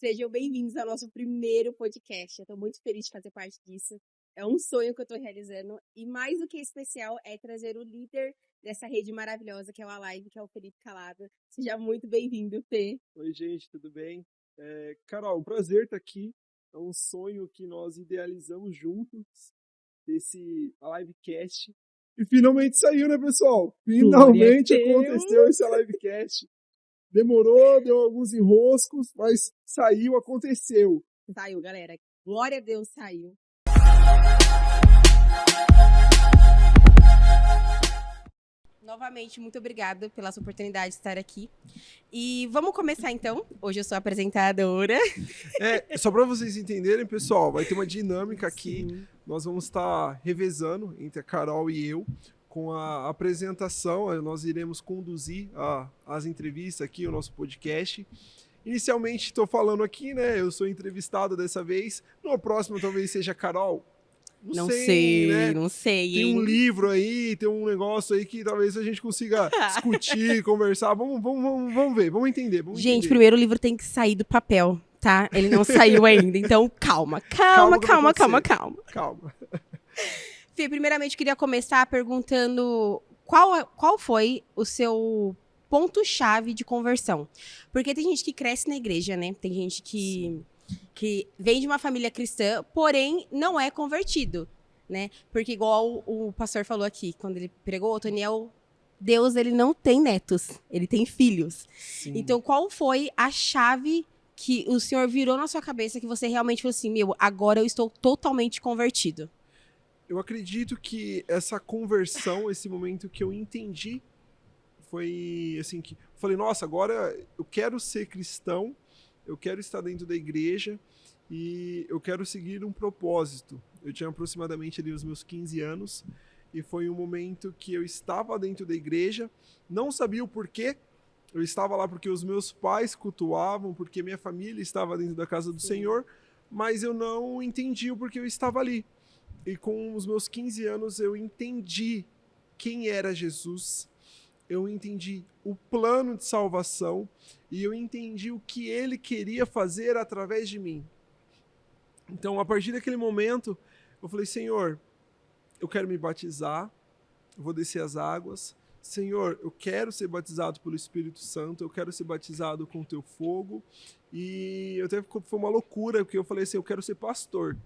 Sejam bem-vindos ao nosso primeiro podcast. Eu tô muito feliz de fazer parte disso. É um sonho que eu tô realizando. E mais do que especial é trazer o líder dessa rede maravilhosa que é o Alive, que é o Felipe Calado. Seja muito bem-vindo, Fê. Oi, gente, tudo bem? Carol, um prazer estar aqui. É um sonho que nós idealizamos juntos, desse livecast. E finalmente saiu, né, pessoal? Glória a Finalmente aconteceu Deus! esse livecast. Demorou, deu alguns enroscos, mas saiu, aconteceu. Saiu, galera. Glória a Deus, saiu. Novamente, muito obrigada pela sua oportunidade de estar aqui. E vamos começar então. Hoje eu sou a apresentadora. Só para vocês entenderem, pessoal, vai ter uma dinâmica aqui. Sim. Nós vamos estar revezando entre a Carol e eu com a apresentação. Nós iremos conduzir as entrevistas aqui, o nosso podcast. Inicialmente, estou falando aqui, né? Eu sou entrevistado dessa vez. No próximo, talvez seja a Carol. Não sei, né? não sei, Tem um hein? livro aí, tem um negócio aí que talvez a gente consiga discutir, conversar. Vamos ver, vamos entender. Gente, primeiro o livro tem que sair do papel, tá? Ele não saiu ainda, então calma. Fê, primeiramente queria começar perguntando qual foi o seu ponto-chave de conversão? Porque tem gente que cresce na igreja, né? Tem gente que vem de uma família cristã, porém não é convertido, né? Porque igual o pastor falou aqui, quando ele pregou, o Otoniel, Deus, ele não tem netos, ele tem filhos. Sim. Então, qual foi a chave que o senhor virou na sua cabeça que você realmente falou assim, meu, agora eu estou totalmente convertido? Eu acredito que essa conversão, esse momento que eu entendi, foi assim que... Falei, nossa, agora eu quero ser cristão, eu quero estar dentro da igreja e eu quero seguir um propósito. Eu tinha aproximadamente ali os meus 15 anos e foi um momento que eu estava dentro da igreja, não sabia o porquê. Eu estava lá porque os meus pais cultuavam, porque minha família estava dentro da casa do Senhor, mas eu não entendi o porquê eu estava ali. E com os meus 15 anos eu entendi quem era Jesus, eu entendi o plano de salvação e eu entendi o que ele queria fazer através de mim. Então, a partir daquele momento, eu falei, Senhor, eu quero me batizar, eu vou descer as águas. Senhor, eu quero ser batizado pelo Espírito Santo, eu quero ser batizado com o teu fogo. E até foi uma loucura, porque eu falei assim, eu quero ser pastor.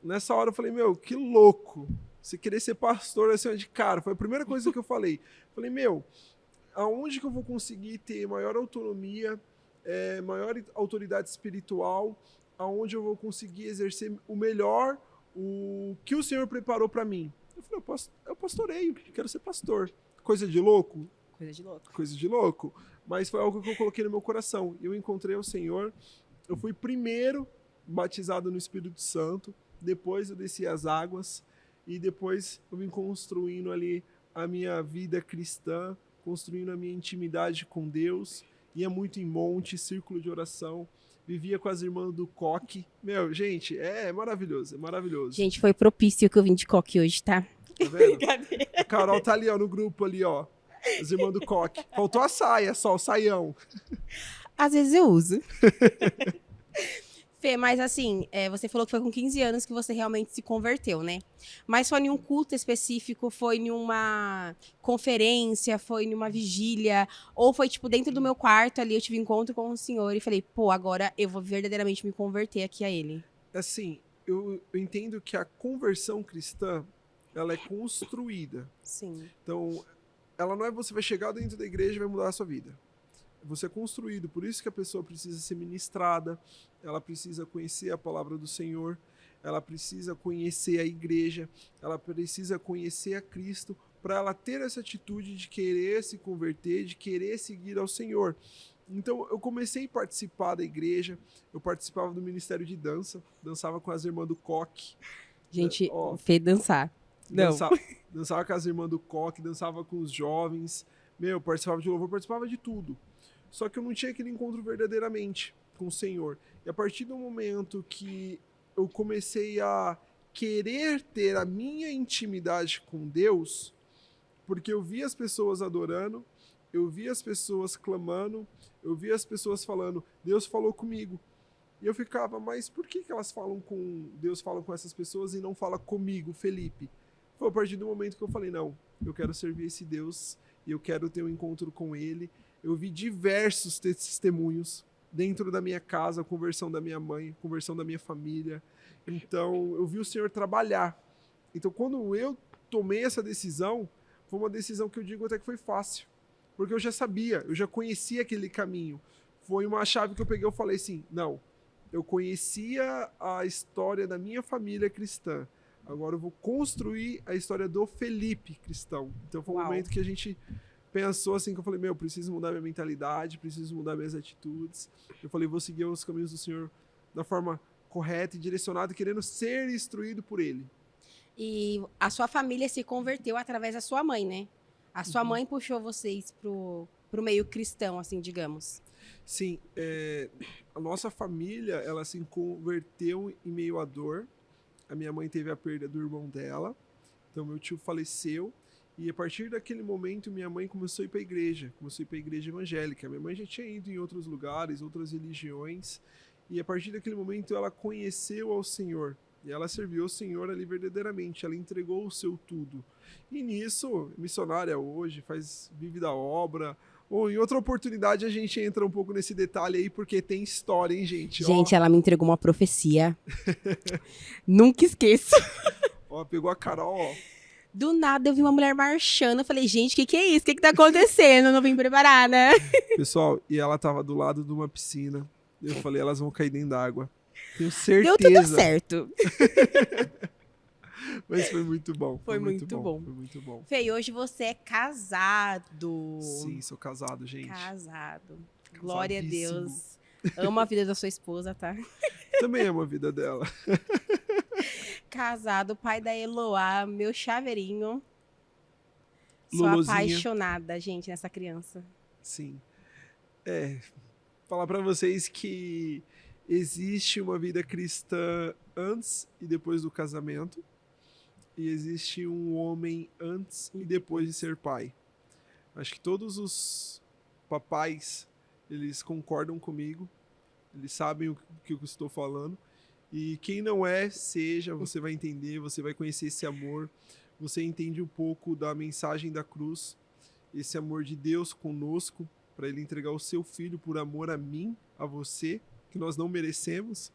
Nessa hora eu falei, meu, que louco. Você querer ser pastor assim de cara. Foi a primeira coisa que eu falei. Falei, meu, aonde que eu vou conseguir ter maior autonomia, maior autoridade espiritual, aonde eu vou conseguir exercer o melhor, o que o Senhor preparou para mim? Eu falei, eu pastoreio, quero ser pastor. Coisa de louco? Coisa de louco. Coisa de louco. Mas foi algo que eu coloquei no meu coração. Eu encontrei o Senhor, eu fui primeiro batizado no Espírito Santo, depois eu desci as águas e depois eu vim construindo ali a minha vida cristã, construindo a minha intimidade com Deus, ia muito em monte, círculo de oração, vivia com as irmãs do Coque. Meu, gente, é maravilhoso, é maravilhoso. Gente, foi propício que eu vim de coque hoje, tá? Tá vendo? A Carol tá ali, ó, no grupo ali, ó, as irmãs do Coque. Faltou a saia só, o saião. Às vezes eu uso. Fê, mas assim, você falou que foi com 15 anos que você realmente se converteu, né? Mas foi em um culto específico, foi em uma conferência, foi em uma vigília, ou foi, tipo, dentro do meu quarto ali, eu tive encontro com o senhor e falei, pô, agora eu vou verdadeiramente me converter aqui a ele. Assim, eu entendo que a conversão cristã, ela é construída. Sim. Então, ela não é você vai chegar dentro da igreja e vai mudar a sua vida. Você é construído, por isso que a pessoa precisa ser ministrada, ela precisa conhecer a palavra do Senhor, ela precisa conhecer a igreja, ela precisa conhecer a Cristo, para ela ter essa atitude de querer se converter, de querer seguir ao Senhor. Então, eu comecei a participar da igreja, eu participava do ministério de dança, dançava com as irmãs do Coque. Gente, Fê dançar. Não. Dançava com as irmãs do Coque, dançava com os jovens, participava de louvor, participava de tudo. Só que eu não tinha aquele encontro verdadeiramente com o Senhor. E a partir do momento que eu comecei a querer ter a minha intimidade com Deus, porque eu via as pessoas adorando, eu via as pessoas clamando, eu via as pessoas falando, Deus falou comigo. E eu ficava, mas por que elas falam com... Deus fala com essas pessoas e não fala comigo, Felipe? Foi a partir do momento que eu falei, não, eu quero servir esse Deus e eu quero ter um encontro com ele. Eu vi diversos testemunhos dentro da minha casa, a conversão da minha mãe, a conversão da minha família. Então, eu vi o Senhor trabalhar. Então, quando eu tomei essa decisão, foi uma decisão que eu digo até que foi fácil. Porque eu já sabia, eu já conhecia aquele caminho. Foi uma chave que eu peguei e falei assim, não, eu conhecia a história da minha família cristã. Agora eu vou construir a história do Felipe cristão. Então foi um momento que a gente pensou assim, que eu falei, meu, preciso mudar minha mentalidade, preciso mudar minhas atitudes. Eu falei, vou seguir os caminhos do Senhor da forma correta e direcionada, querendo ser instruído por Ele. E a sua família se converteu através da sua mãe, né? A sua mãe puxou vocês pro meio cristão, assim, digamos. Sim, a nossa família, ela se converteu em meio à dor. A minha mãe teve a perda do irmão dela, então meu tio faleceu. E a partir daquele momento, minha mãe começou a ir para a igreja, evangélica. Minha mãe já tinha ido em outros lugares, outras religiões. E a partir daquele momento, ela conheceu ao Senhor. E ela serviu ao Senhor ali verdadeiramente. Ela entregou o seu tudo. E nisso, missionária hoje, vive da obra. Ou em outra oportunidade a gente entra um pouco nesse detalhe aí, porque tem história, hein, gente? Gente, ela me entregou uma profecia. Nunca esqueço. Ó, pegou a Carol, ó. Do nada eu vi uma mulher marchando. Eu falei, gente, o que é isso? O que tá acontecendo? Eu não vim preparar, né? Pessoal, e ela tava do lado de uma piscina. Eu falei, elas vão cair dentro d'água. Tenho certeza. Deu tudo certo. Mas foi muito bom. Foi muito bom. Foi muito bom. Fê, e hoje você é casado. Sim, sou casado, gente. Casado. Glória a Deus. Amo a vida da sua esposa, tá? Também amo a vida dela. Casado, pai da Eloá, meu chaveirinho. Sou Luluzinha. apaixonada, gente, nessa criança. Sim. Falar pra vocês que existe uma vida cristã antes e depois do casamento. E existe um homem antes e depois de ser pai. Acho que todos os papais, eles concordam comigo. Eles sabem o que eu estou falando. E quem não é, você vai entender, você vai conhecer esse amor. Você entende um pouco da mensagem da cruz. Esse amor de Deus conosco, para Ele entregar o seu filho por amor a mim, a você, que nós não merecemos.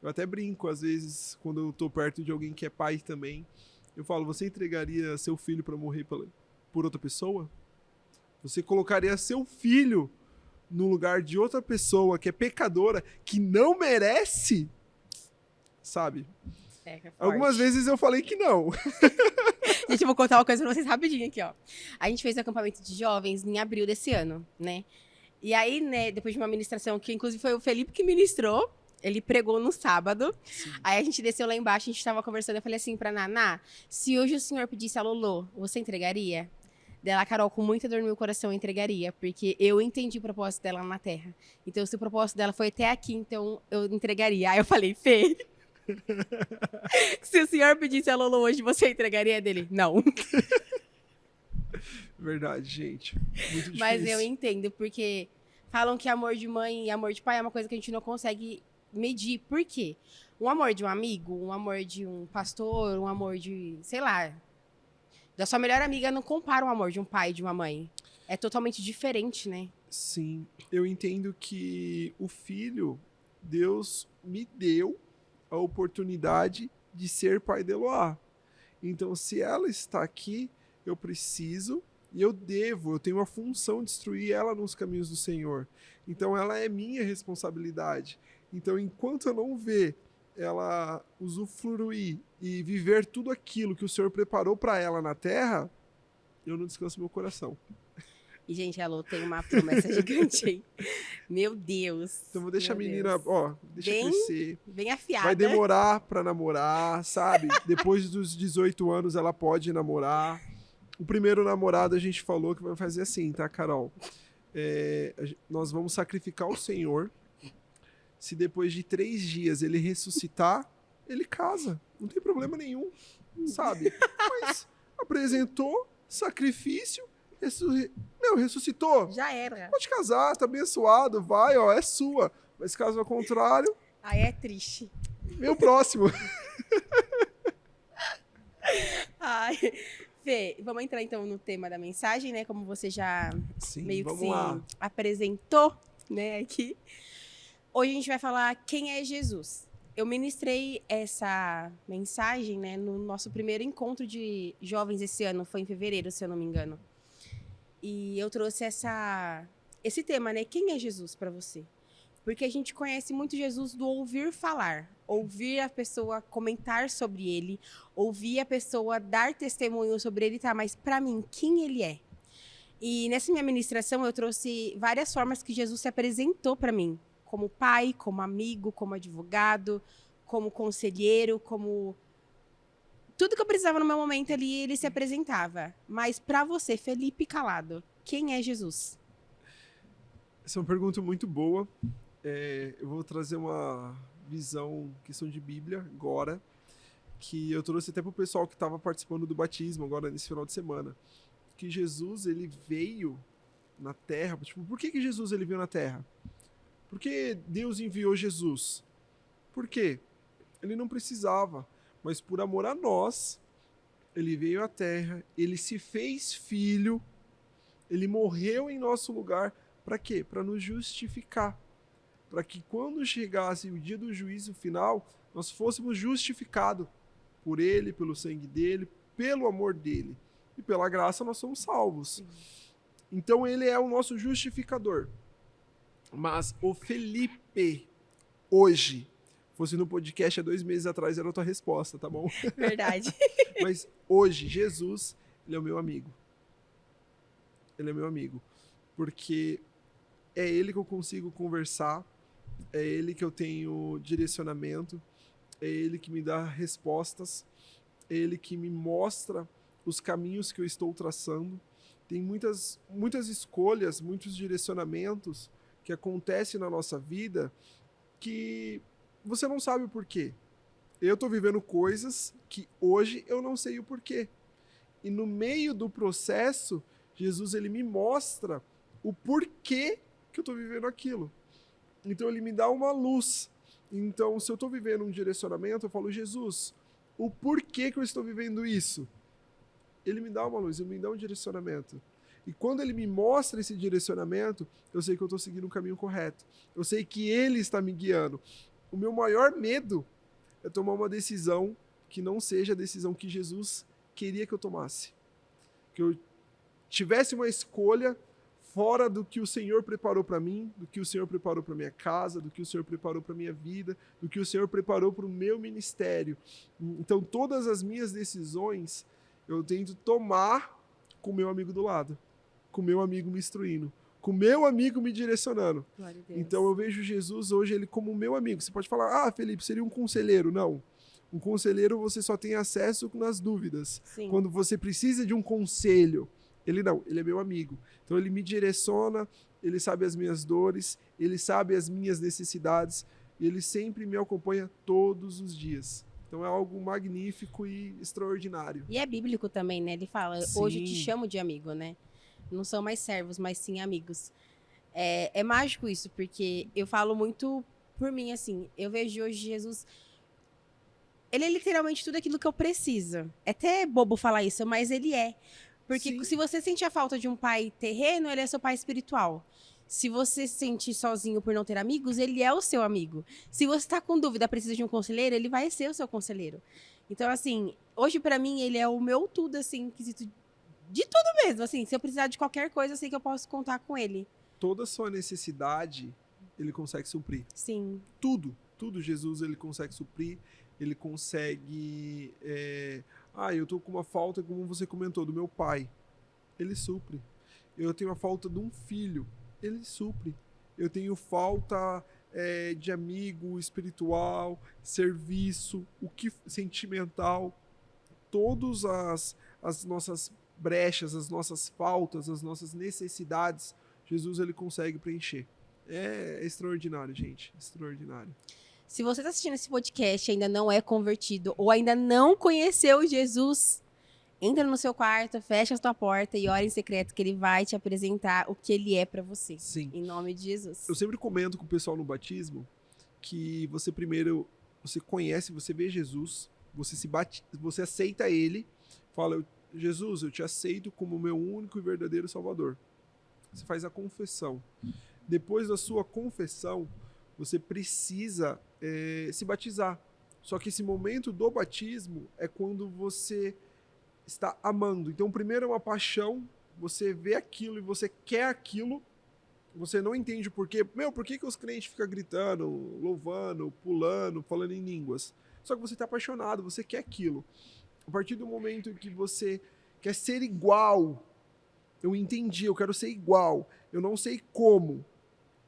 Eu até brinco, às vezes, quando eu estou perto de alguém que é pai também. Eu falo, você entregaria seu filho para morrer por outra pessoa? Você colocaria seu filho no lugar de outra pessoa que é pecadora, que não merece? Sabe? É forte. Algumas vezes eu falei que não. Gente, eu vou contar uma coisa pra vocês rapidinho aqui, ó. A gente fez um acampamento de jovens em abril desse ano, né? E aí, né, depois de uma ministração que inclusive foi o Felipe que ministrou, ele pregou no sábado. Sim. Aí a gente desceu lá embaixo, a gente tava conversando, eu falei assim pra Naná, se hoje o senhor pedisse a Lolo, você entregaria? Dela, Carol, com muita dor no meu coração, eu entregaria, porque eu entendi o propósito dela na Terra. Então, se o propósito dela foi até aqui, então eu entregaria. Aí eu falei, Fê, se o senhor pedisse a Lolo hoje, você entregaria dele? Não. Verdade, gente. Muito difícil. Mas eu entendo, porque falam que amor de mãe e amor de pai é uma coisa que a gente não consegue medir. Por quê? Um amor de um amigo, um amor de um pastor, um amor de, sei lá, da sua melhor amiga não compara o amor de um pai e de uma mãe. É totalmente diferente, né? Sim, eu entendo que o filho, Deus me deu a oportunidade de ser pai de Eloá. Então, se ela está aqui, eu preciso e eu tenho a função de instruir ela nos caminhos do Senhor. Então, ela é minha responsabilidade. Então, enquanto eu não ver ela usufruir e viver tudo aquilo que o Senhor preparou para ela na terra, eu não descanso meu coração. E, gente, a Lô tem uma promessa gigante aí. Meu Deus. Então, vou deixar a menina, ó, deixa crescer. Bem afiada. Vai demorar para namorar, sabe? Depois dos 18 anos, ela pode namorar. O primeiro namorado, a gente falou que vai fazer assim, tá, Carol? Nós vamos sacrificar o Senhor. Se depois de 3 dias ele ressuscitar, ele casa. Não tem problema nenhum, sabe? Mas apresentou sacrifício, ressuscitou. Já era. Pode casar, tá abençoado, vai, ó, é sua. Mas caso ao contrário, Aí é triste. Meu próximo. Ai, Fê, vamos entrar então no tema da mensagem, né? Como você já Sim, meio que vamos se lá. apresentou, né, aqui. Hoje a gente vai falar quem é Jesus. Eu ministrei essa mensagem, né, no nosso primeiro encontro de jovens esse ano, foi em fevereiro, se eu não me engano. E eu trouxe esse tema, né? Quem é Jesus para você? Porque a gente conhece muito Jesus do ouvir falar, ouvir a pessoa comentar sobre ele, ouvir a pessoa dar testemunho sobre ele, tá? Mas para mim, quem ele é? E nessa minha ministração eu trouxe várias formas que Jesus se apresentou para mim, como pai, como amigo, como advogado, como conselheiro, como tudo que eu precisava no meu momento ali, ele se apresentava. Mas para você, Felipe Calado, quem é Jesus? Essa é uma pergunta muito boa. Eu vou trazer uma visão, questão de Bíblia, agora, que eu trouxe até para o pessoal que estava participando do batismo agora nesse final de semana. Que Jesus, ele veio na Terra. Tipo, por que Jesus ele veio na Terra? Por que Deus enviou Jesus? Por quê? Ele não precisava, mas por amor a nós, ele veio à Terra, ele se fez filho, ele morreu em nosso lugar. Para quê? Para nos justificar. Para que quando chegasse o dia do juízo final, nós fôssemos justificados por ele, pelo sangue dele, pelo amor dele. E pela graça nós somos salvos. Então ele é o nosso justificador. Mas o Felipe, hoje, fosse no podcast há 2 meses atrás, era a tua resposta, tá bom? Verdade. Mas hoje, Jesus, ele é o meu amigo. Ele é meu amigo. Porque é ele que eu consigo conversar, é ele que eu tenho direcionamento, é ele que me dá respostas, é ele que me mostra os caminhos que eu estou traçando. Tem muitas escolhas, muitos direcionamentos que acontecem na nossa vida que você não sabe o porquê. Eu estou vivendo coisas que hoje eu não sei o porquê. E no meio do processo, Jesus ele me mostra o porquê que eu estou vivendo aquilo. Então ele me dá uma luz. Então, se eu estou vivendo um direcionamento, eu falo, Jesus, o porquê que eu estou vivendo isso? Ele me dá uma luz, ele me dá um direcionamento. E quando ele me mostra esse direcionamento, eu sei que eu estou seguindo o caminho correto. Eu sei que ele está me guiando. O meu maior medo é tomar uma decisão que não seja a decisão que Jesus queria que eu tomasse. Que eu tivesse uma escolha fora do que o Senhor preparou para mim, do que o Senhor preparou para minha casa, do que o Senhor preparou para minha vida, do que o Senhor preparou para o meu ministério. Então, todas as minhas decisões eu tento tomar com o meu amigo do lado, com o meu amigo me instruindo, com o meu amigo me direcionando. Glória a Deus. Então, eu vejo Jesus hoje ele como meu amigo. Você pode falar, Felipe, seria um conselheiro. Não. Um conselheiro você só tem acesso nas dúvidas. Sim. Quando você precisa de um conselho, ele não, ele é meu amigo. Então ele me direciona, ele sabe as minhas dores, ele sabe as minhas necessidades, e ele sempre me acompanha todos os dias. Então é algo magnífico e extraordinário. E é bíblico também, né? Ele fala, Sim. hoje te chamo de amigo, né? Não são mais servos, mas sim amigos. É mágico isso, porque eu falo muito por mim, assim. Eu vejo hoje Jesus... Ele é literalmente tudo aquilo que eu preciso. É até bobo falar isso, mas ele é. Porque Sim. se você sente a falta de um pai terreno, ele é seu pai espiritual. Se você se sente sozinho por não ter amigos, ele é o seu amigo. Se você está com dúvida, precisa de um conselheiro, ele vai ser o seu conselheiro. Então, assim, hoje pra mim, ele é o meu tudo, assim, quesito de tudo mesmo. Assim, se eu precisar de qualquer coisa, eu sei que eu posso contar com ele. Toda a sua necessidade, ele consegue suprir. Sim. Tudo Jesus ele consegue suprir. Ele consegue... eu tô com uma falta, como você comentou, do meu pai. Ele supre. Eu tenho a falta de um filho. Ele supre. Eu tenho falta de amigo espiritual, serviço, sentimental. Todas as nossas brechas, as nossas faltas, as nossas necessidades, Jesus ele consegue preencher. É extraordinário, gente. Extraordinário. Se você está assistindo esse podcast e ainda não é convertido ou ainda não conheceu Jesus, entra no seu quarto, fecha a sua porta e ora em secreto que ele vai te apresentar o que ele é para você. Sim. Em nome de Jesus. Eu sempre comento com o pessoal no batismo que você primeiro, você conhece, você vê Jesus, você aceita ele, fala, Jesus, eu te aceito como meu único e verdadeiro Salvador. Você faz a confissão. Depois da sua confissão, você precisa se batizar. Só que esse momento do batismo é quando você está amando. Então, primeiro é uma paixão, você vê aquilo e você quer aquilo, você não entende por quê. Por que os crentes ficam gritando, louvando, pulando, falando em línguas? Só que você está apaixonado, você quer aquilo. A partir do momento em que você quer ser igual, eu entendi, eu quero ser igual, eu não sei como.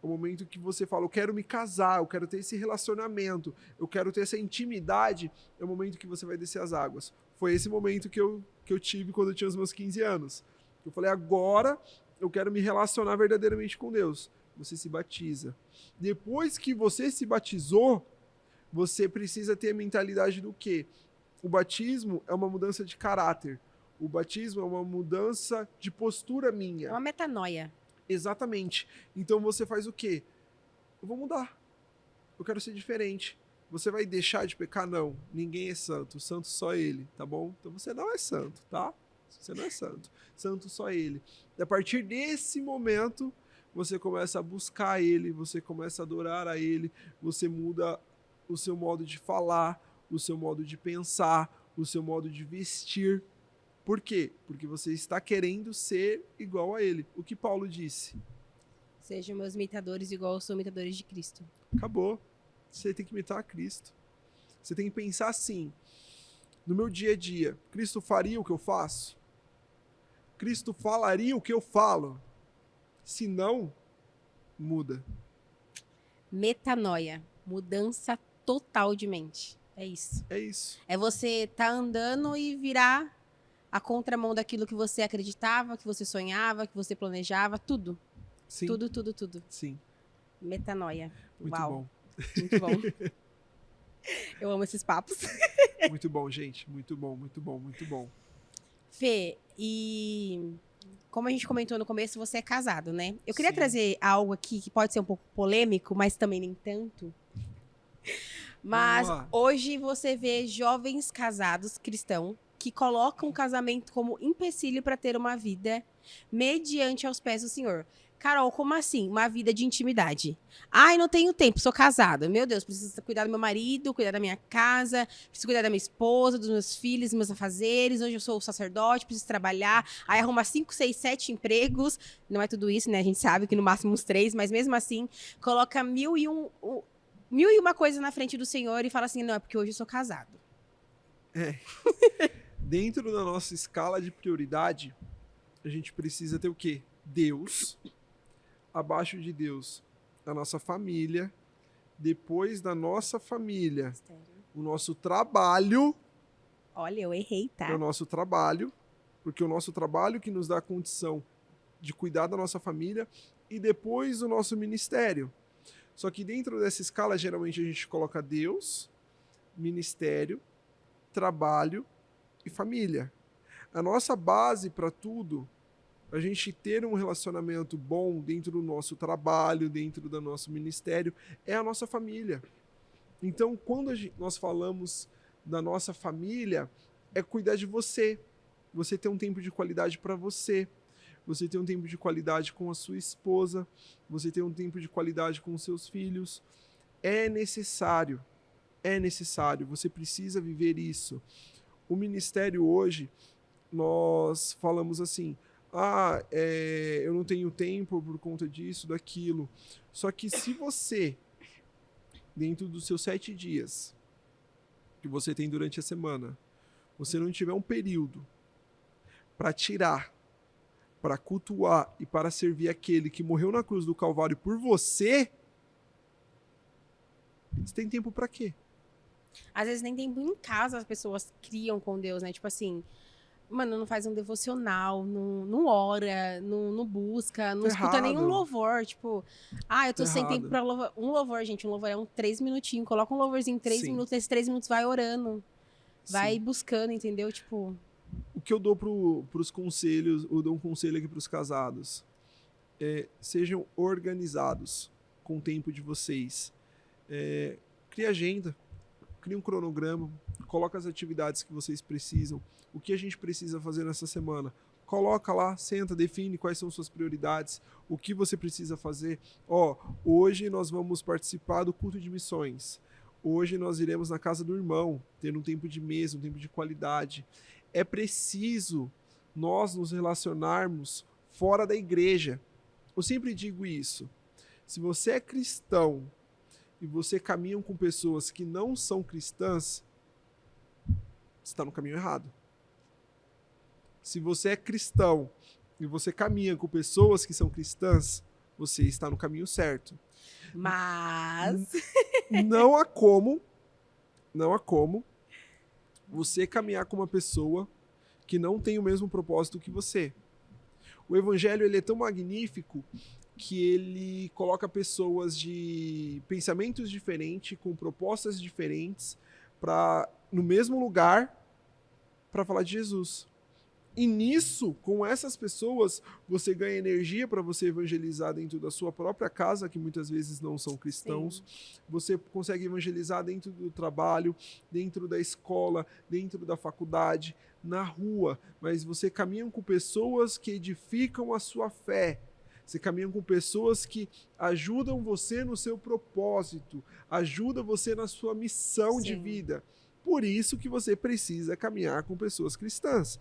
O momento que você fala, eu quero me casar, eu quero ter esse relacionamento, eu quero ter essa intimidade, é o momento que você vai descer as águas. Foi esse momento que eu tive quando eu tinha os meus 15 anos. Eu falei, agora eu quero me relacionar verdadeiramente com Deus. Você se batiza. Depois que você se batizou, você precisa ter a mentalidade do quê? O batismo é uma mudança de caráter. O batismo é uma mudança de postura minha. É uma metanoia. Exatamente. Então você faz o quê? Eu vou mudar. Eu quero ser diferente. Você vai deixar de pecar? Não. Ninguém é santo. Santo só ele, tá bom? Então você não é santo, tá? Você não é santo. Santo só ele. E a partir desse momento, você começa a buscar ele, você começa a adorar a ele, você muda o seu modo de falar, o seu modo de pensar, o seu modo de vestir. Por quê? Porque você está querendo ser igual a ele. O que Paulo disse? Sejam meus imitadores igual eu sou imitadores de Cristo. Acabou. Você tem que imitar a Cristo. Você tem que pensar assim, no meu dia a dia, Cristo faria o que eu faço? Cristo falaria o que eu falo? Se não, muda. Metanoia. Mudança total de mente. É isso. É isso. É você tá andando e virar a contramão daquilo que você acreditava, que você sonhava, que você planejava, tudo. Sim. Tudo, tudo, tudo. Sim. Metanoia. Muito Uau. bom. Muito bom. Eu amo esses papos. Muito bom, gente. Muito bom, muito bom, muito bom. Fê, e como a gente comentou no começo, você é casado, né? Eu queria Sim. trazer algo aqui que pode ser um pouco polêmico, mas também nem tanto. Mas Vamos lá. hoje você vê jovens casados cristãos que colocam o casamento como empecilho para ter uma vida mediante aos pés do Senhor. Carol, como assim? Uma vida de intimidade. Ai, não tenho tempo, sou casada. Meu Deus, preciso cuidar do meu marido, cuidar da minha casa, preciso cuidar da minha esposa, dos meus filhos, dos meus afazeres. Hoje eu sou sacerdote, preciso trabalhar. Aí arruma 5, 6, 7 empregos. Não é tudo isso, né? A gente sabe que no máximo uns 3, mas mesmo assim, coloca mil e uma coisa na frente do Senhor e fala assim, não, é porque hoje eu sou casado. Dentro da nossa escala de prioridade, a gente precisa ter o quê? Deus. Abaixo de Deus, a nossa família. Depois da nossa família, o nosso trabalho. Olha, eu errei, tá? É o nosso trabalho, porque o nosso trabalho que nos dá a condição de cuidar da nossa família. E depois o nosso ministério. Só que dentro dessa escala, geralmente a gente coloca Deus, ministério, trabalho e família. A nossa base para tudo, a gente ter um relacionamento bom dentro do nosso trabalho, dentro do nosso ministério, é a nossa família. Então, quando nós falamos da nossa família, é cuidar de você. Você ter um tempo de qualidade para você. Você ter um tempo de qualidade com a sua esposa. Você ter um tempo de qualidade com os seus filhos. É necessário. É necessário. Você precisa viver isso. O ministério hoje, nós falamos assim, eu não tenho tempo por conta disso, daquilo. Só que se você, dentro dos seus 7 dias que você tem durante a semana, você não tiver um período para tirar, para cultuar e para servir aquele que morreu na cruz do Calvário por você, você tem tempo para quê? Às vezes nem tempo em casa as pessoas criam com Deus, né? Tipo assim, mano, não faz um devocional, não ora, não busca, não escuta nenhum louvor. Tipo, eu tô sem tempo pra louvor. Um louvor, gente, um louvor é 3 minutinhos. Coloca um louvorzinho em 3 minutos, nesses 3 minutos vai orando. Vai buscando, entendeu? Tipo... O que eu dou pros conselhos, eu dou um conselho aqui pros casados. Sejam organizados com o tempo de vocês. Cria agenda, cria um cronograma, coloca as atividades que vocês precisam, o que a gente precisa fazer nessa semana. Coloca lá, senta, define quais são suas prioridades, o que você precisa fazer. Hoje nós vamos participar do culto de missões. Hoje nós iremos na casa do irmão, ter um tempo de mesa, um tempo de qualidade. É preciso nós nos relacionarmos fora da igreja. Eu sempre digo isso. Se você é cristão e você caminha com pessoas que não são cristãs, você está no caminho errado. Se você é cristão e você caminha com pessoas que são cristãs, você está no caminho certo. Mas não há como você caminhar com uma pessoa que não tem o mesmo propósito que você. O evangelho ele é tão magnífico que ele coloca pessoas de pensamentos diferentes, com propostas diferentes, no mesmo lugar para falar de Jesus. E nisso, com essas pessoas, você ganha energia para você evangelizar dentro da sua própria casa, que muitas vezes não são cristãos. Sim. Você consegue evangelizar dentro do trabalho, dentro da escola, dentro da faculdade, na rua. Mas você caminha com pessoas que edificam a sua fé. Você caminha com pessoas que ajudam você no seu propósito, ajudam você na sua missão Sim. de vida. Por isso que você precisa caminhar com pessoas cristãs.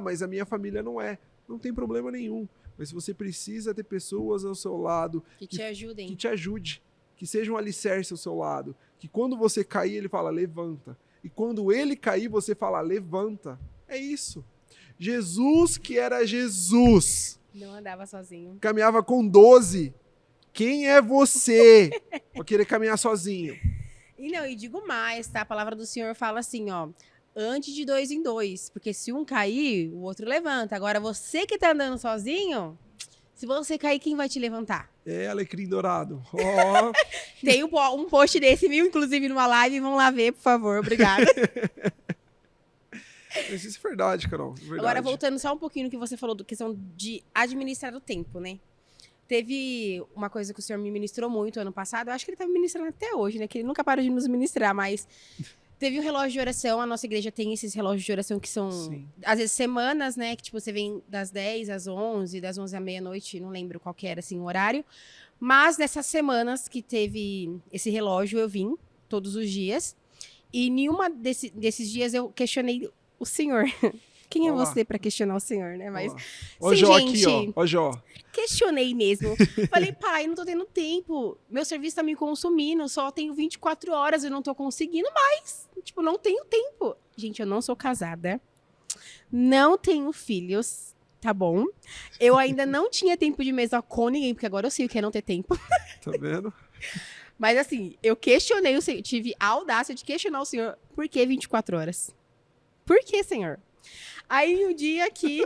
Mas a minha família não é. Não tem problema nenhum. Mas você precisa ter pessoas ao seu lado que te ajudem. Que te ajude. Que sejam um alicerce ao seu lado. Que quando você cair, ele fala, levanta. E quando ele cair, você fala, levanta. É isso. Jesus, que era Jesus. Não andava sozinho. Caminhava com 12. Quem é você para querer caminhar sozinho? E digo mais, tá? A palavra do Senhor fala assim, ande de 2 em 2, porque se um cair, o outro levanta. Agora, você que tá andando sozinho, se você cair, quem vai te levantar? Alecrim dourado. Tem um post desse, viu? Inclusive numa live, vão lá ver, por favor. Obrigada. Mas isso é verdade, Carol. Verdade. Agora, voltando só um pouquinho no que você falou, da questão de administrar o tempo, né? Teve uma coisa que o senhor me ministrou muito ano passado, eu acho que ele tá me ministrando até hoje, né? Que ele nunca para de nos ministrar, mas teve um relógio de oração, a nossa igreja tem esses relógios de oração que são, Sim. às vezes, semanas, né? Que, tipo, você vem das 10 às 11, das 11 à meia-noite, não lembro qual que era, assim, o horário. Mas nessas semanas que teve esse relógio, eu vim todos os dias. E nenhuma desses dias eu questionei o senhor. Quem é você para questionar o senhor, né? Mas, ó, Jó, gente, aqui, ó, Jó. Questionei mesmo. Falei, pai, não tô tendo tempo. Meu serviço tá me consumindo. Só tenho 24 horas. Eu não tô conseguindo mais. Tipo, não tenho tempo. Gente, eu não sou casada. Não tenho filhos. Tá bom? Eu ainda não tinha tempo de mesa com ninguém, porque agora eu sei o que é não ter tempo. Tá vendo? Mas assim, eu questionei o senhor. Tive a audácia de questionar o senhor. Por que 24 horas? Por que, senhor? Aí, um dia aqui,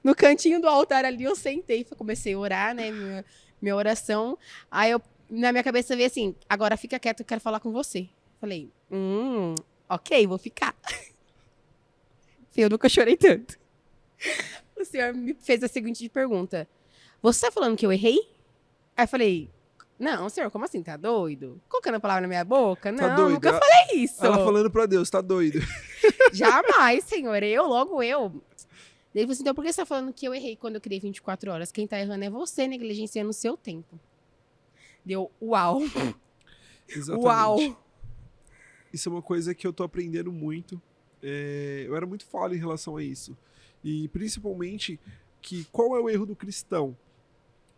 no cantinho do altar ali, eu sentei, comecei a orar, né, minha oração. Aí, na minha cabeça veio assim, agora fica quieto, eu quero falar com você. Falei, ok, vou ficar. Eu nunca chorei tanto. O senhor me fez a seguinte pergunta. Você tá falando que eu errei? Aí eu falei, não, senhor, como assim? Tá doido? Colocando a palavra na minha boca? Não, doido. Nunca falei isso. Ela falando pra Deus, tá doido. Jamais, senhor. Logo eu. Ele falou assim, então por que você tá falando que eu errei quando eu criei 24 horas? Quem tá errando é você, negligenciando o seu tempo. Deu uau. Exatamente. Uau. Isso é uma coisa que eu tô aprendendo muito. Eu era muito falho em relação a isso. E principalmente, qual é o erro do cristão?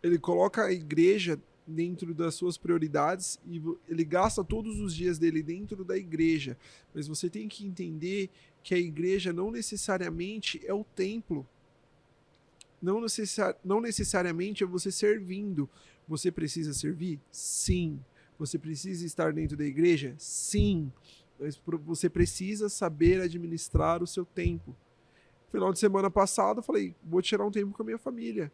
Ele coloca a igreja dentro das suas prioridades e ele gasta todos os dias dele dentro da igreja. Mas você tem que entender que a igreja não necessariamente é o templo. Não necessariamente é você servindo. Você precisa servir? Sim. Você precisa estar dentro da igreja? Sim. Mas você precisa saber administrar o seu tempo. Final de semana passado, eu falei, vou tirar um tempo com a minha família.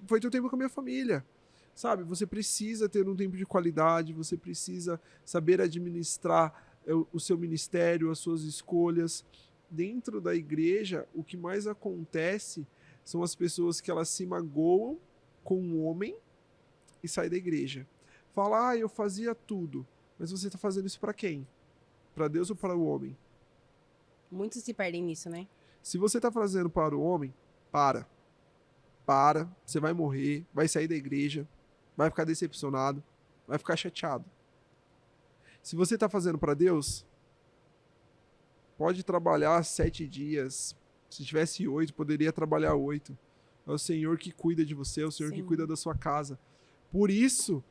Foi ter tempo com a minha família, sabe? Você precisa ter um tempo de qualidade, você precisa saber administrar o seu ministério, as suas escolhas. Dentro da igreja, o que mais acontece são as pessoas que elas se magoam com um homem e saem da igreja. Fala, eu fazia tudo. Mas você tá fazendo isso pra quem? Pra Deus ou para o homem? Muitos se perdem nisso, né? Se você tá fazendo para o homem, para. Você vai morrer, vai sair da igreja, vai ficar decepcionado, vai ficar chateado. Se você tá fazendo para Deus, pode trabalhar 7 dias. Se tivesse 8, poderia trabalhar 8. É o Senhor que cuida de você, é o Senhor que cuida da sua casa. Por isso,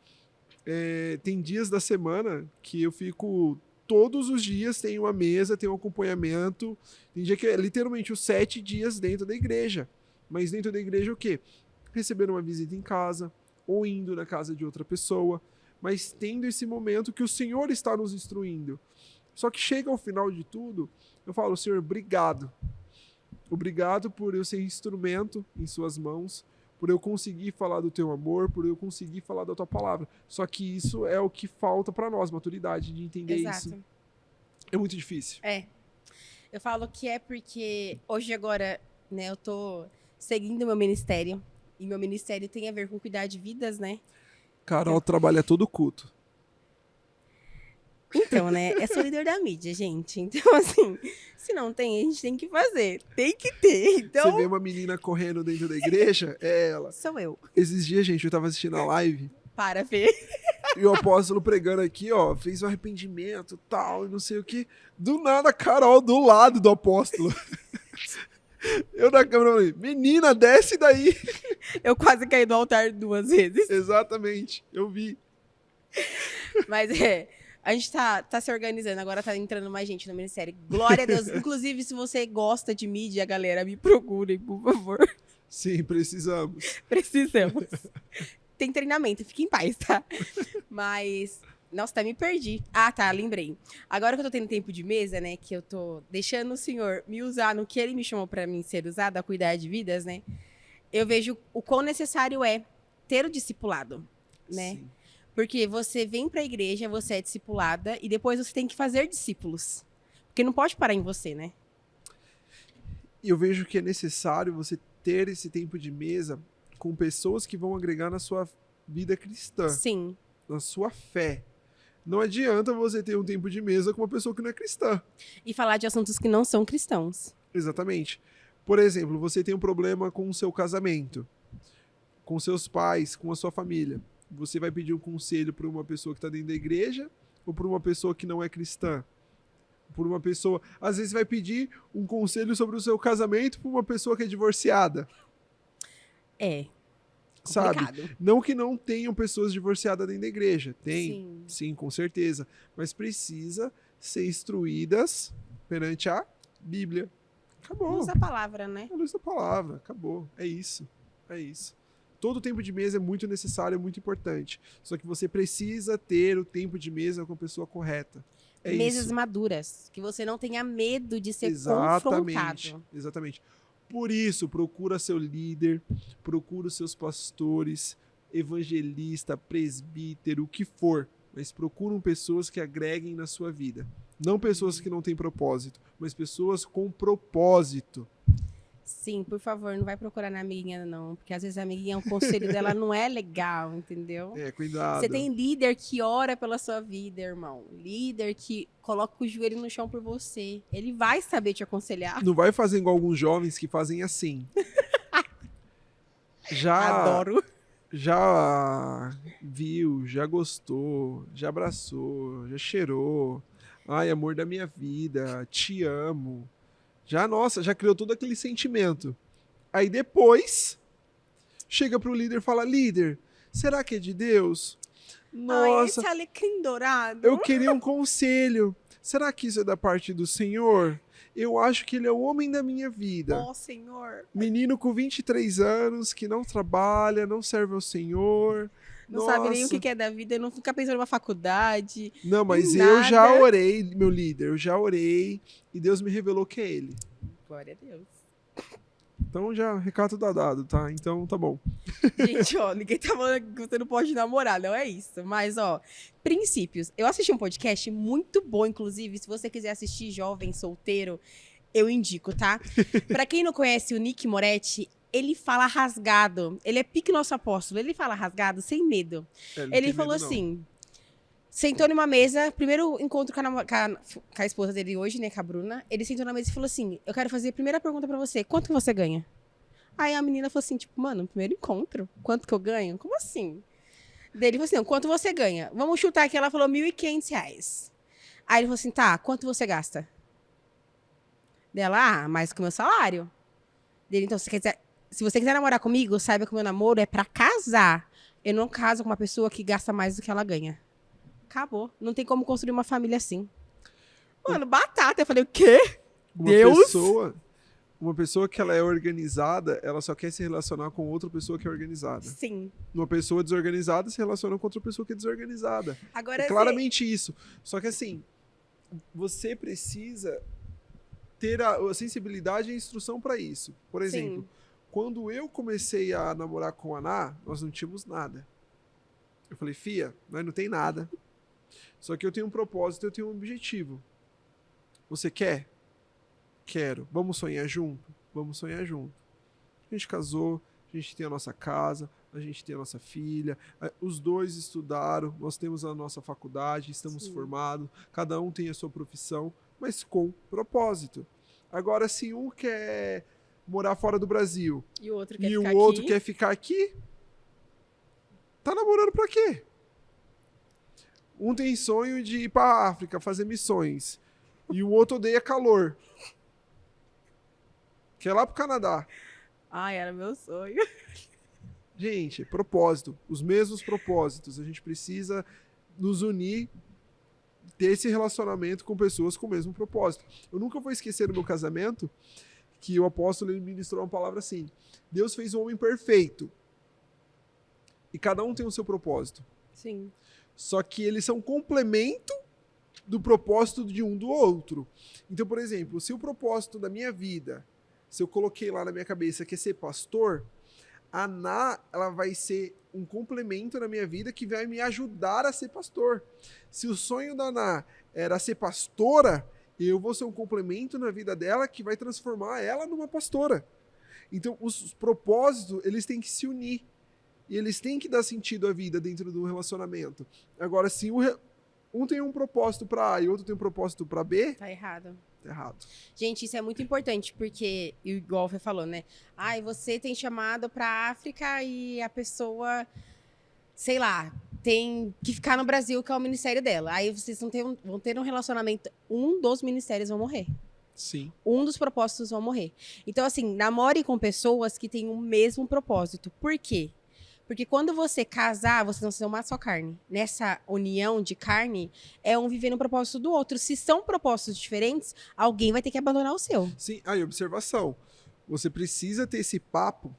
tem dias da semana que eu fico... Todos os dias tem uma mesa, tem um acompanhamento. Tem dia que é literalmente os 7 dias dentro da igreja. Mas dentro da igreja o quê? Receber uma visita em casa, ou indo na casa de outra pessoa. Mas tendo esse momento que o Senhor está nos instruindo. Só que chega ao final de tudo, eu falo, Senhor, obrigado. Obrigado por eu ser instrumento em suas mãos, por eu conseguir falar do teu amor, por eu conseguir falar da tua palavra. Só que isso é o que falta para nós, maturidade de entender isso. É muito difícil. Eu falo que é porque hoje agora, né, eu tô seguindo meu ministério. E meu ministério tem a ver com cuidar de vidas, né? Carol trabalha todo culto. Então, né? Eu sou líder da mídia, gente. Então, assim, se não tem, a gente tem que fazer. Tem que ter. Então... Você vê uma menina correndo dentro da igreja, é ela. Sou eu. Esses dias, gente, eu tava assistindo a live. Para ver. E o apóstolo pregando aqui, ó, fez um arrependimento tal, e não sei o que. Do nada, a Carol do lado do apóstolo. Eu na câmera falei, menina, desce daí. Eu quase caí do altar 2 vezes. Exatamente, eu vi. Mas a gente tá se organizando, agora tá entrando mais gente no ministério. Glória a Deus. Inclusive, se você gosta de mídia, galera, me procurem, por favor. Sim, precisamos. Precisamos. Tem treinamento, fique em paz, tá? Mas, nossa, me perdi. Ah, tá, lembrei. Agora que eu tô tendo tempo de mesa, né, que eu tô deixando o Senhor me usar no que Ele me chamou pra mim ser usada, a cuidar de vidas, né, eu vejo o quão necessário é ter o discipulado, né? Sim. Porque você vem pra igreja, você é discipulada, e depois você tem que fazer discípulos. Porque não pode parar em você, né? E eu vejo que é necessário você ter esse tempo de mesa com pessoas que vão agregar na sua vida cristã. Sim. Na sua fé. Não adianta você ter um tempo de mesa com uma pessoa que não é cristã. E falar de assuntos que não são cristãos. Exatamente. Por exemplo, você tem um problema com o seu casamento, com seus pais, com a sua família. Você vai pedir um conselho para uma pessoa que está dentro da igreja ou para uma pessoa que não é cristã? Por uma pessoa... Às vezes vai pedir um conselho sobre o seu casamento para uma pessoa que é divorciada. Complicado. Sabe? Não que não tenham pessoas divorciadas dentro da igreja. Tem, sim, com certeza. Mas precisa ser instruídas perante a Bíblia. Acabou. Luz da palavra, né? A luz da palavra. Acabou. É isso. É isso. Todo tempo de mesa é muito necessário, é muito importante. Só que você precisa ter o tempo de mesa com a pessoa correta. É mesas isso. maduras. Que você não tenha medo de ser confrontado. Exatamente. Por isso, procura seu líder, procura os seus pastores, evangelista, presbítero, o que for. Mas procuram pessoas que agreguem na sua vida. Não pessoas que não têm propósito, mas pessoas com propósito. Sim, por favor, não vai procurar na amiguinha, não. Porque às vezes a amiguinha, o conselho dela não é legal, entendeu? Cuidado. Você tem líder que ora pela sua vida, irmão. Líder que coloca o joelho no chão por você. Ele vai saber te aconselhar. Não vai fazer igual alguns jovens que fazem assim. Adoro. Já viu, já gostou, já abraçou, já cheirou. Ai, amor da minha vida, te amo. Já criou todo aquele sentimento. Aí depois, chega pro líder e fala, líder, será que é de Deus? Nossa, esse alecrim dourado. eu queria um conselho. Será que isso é da parte do Senhor? Eu acho que ele é o homem da minha vida. Oh, Senhor. Menino com 23 anos, que não trabalha, não serve ao Senhor. Não sabe nem o que é da vida, não fica pensando numa faculdade. Não, mas eu já orei, meu líder, eu já orei e Deus me revelou que é ele. Glória a Deus. Então já, recado tá dado, tá? Então tá bom. Gente, ó, ninguém tá falando que você não pode namorar, não é isso. Mas, ó, princípios. Eu assisti um podcast muito bom, inclusive, se você quiser assistir jovem, solteiro, eu indico, tá? Pra quem não conhece o Nick Moretti, ele fala rasgado. Ele é pique nosso apóstolo. Ele fala rasgado, sem medo. Não Ele tem falou medo, não. assim... Sentou numa mesa, primeiro encontro com a esposa dele hoje, né, com a Bruna. Ele sentou na mesa e falou assim, eu quero fazer a primeira pergunta pra você. Quanto que você ganha? Aí a menina falou assim, tipo, mano, primeiro encontro? Quanto que eu ganho? Como assim? Daí ele falou assim, não, quanto você ganha? Vamos chutar aqui. Ela falou R$ 1.500. Aí ele falou assim, tá, quanto você gasta? Dela, mais que o meu salário. Dele, então, se você quiser namorar comigo, saiba que o meu namoro é pra casar. Eu não caso com uma pessoa que gasta mais do que ela ganha. Acabou. Não tem como construir uma família assim. Mano, batata. Eu falei, o quê? Deus? Uma pessoa que ela é organizada, ela só quer se relacionar com outra pessoa que é organizada. Sim. Uma pessoa desorganizada se relaciona com outra pessoa que é desorganizada. Agora, É claramente isso. Só que assim, você precisa ter a sensibilidade e a instrução para isso. Por exemplo, quando eu comecei a namorar com a Ana, nós não tínhamos nada. Eu falei, fia, nós não tem nada. Só que eu tenho um propósito, eu tenho um objetivo. Você quer? Quero. Vamos sonhar junto? Vamos sonhar junto. A gente casou, a gente tem a nossa casa, a gente tem a nossa filha, os dois estudaram, nós temos a nossa faculdade, estamos formados, cada um tem a sua profissão, mas com propósito. Agora, se um quer morar fora do Brasil e o outro quer ficar aqui, tá namorando pra quê? Um tem sonho de ir pra África fazer missões. E o outro odeia calor. Quer ir lá pro Canadá. Ai, era meu sonho. Gente, propósito. Os mesmos propósitos. A gente precisa nos unir, ter esse relacionamento com pessoas com o mesmo propósito. Eu nunca vou esquecer no meu casamento que o apóstolo ele ministrou uma palavra assim. Deus fez um homem perfeito. E cada um tem o seu propósito. Sim. Só que eles são complemento do propósito de um do outro. Então, por exemplo, se o propósito da minha vida, se eu coloquei lá na minha cabeça que é ser pastor, a Ná, ela vai ser um complemento na minha vida que vai me ajudar a ser pastor. Se o sonho da Ná era ser pastora, eu vou ser um complemento na vida dela que vai transformar ela numa pastora. Então, os propósitos, eles têm que se unir. E eles têm que dar sentido à vida dentro do relacionamento. Agora, se um tem um propósito para A e outro tem um propósito para B... Tá errado. Tá errado. Gente, isso é muito importante, porque, igual você falou, né? Ai, você tem chamado pra África e a pessoa, sei lá, tem que ficar no Brasil, que é o ministério dela. Aí vocês vão ter um relacionamento, um dos ministérios vão morrer. Sim. Um dos propósitos vão morrer. Então, assim, namore com pessoas que têm o mesmo propósito. Por quê? Porque quando você casar, vocês não são uma só carne. Nessa união de carne, é um viver no propósito do outro. Se são propósitos diferentes, alguém vai ter que abandonar o seu. Sim, aí, observação. Você precisa ter esse papo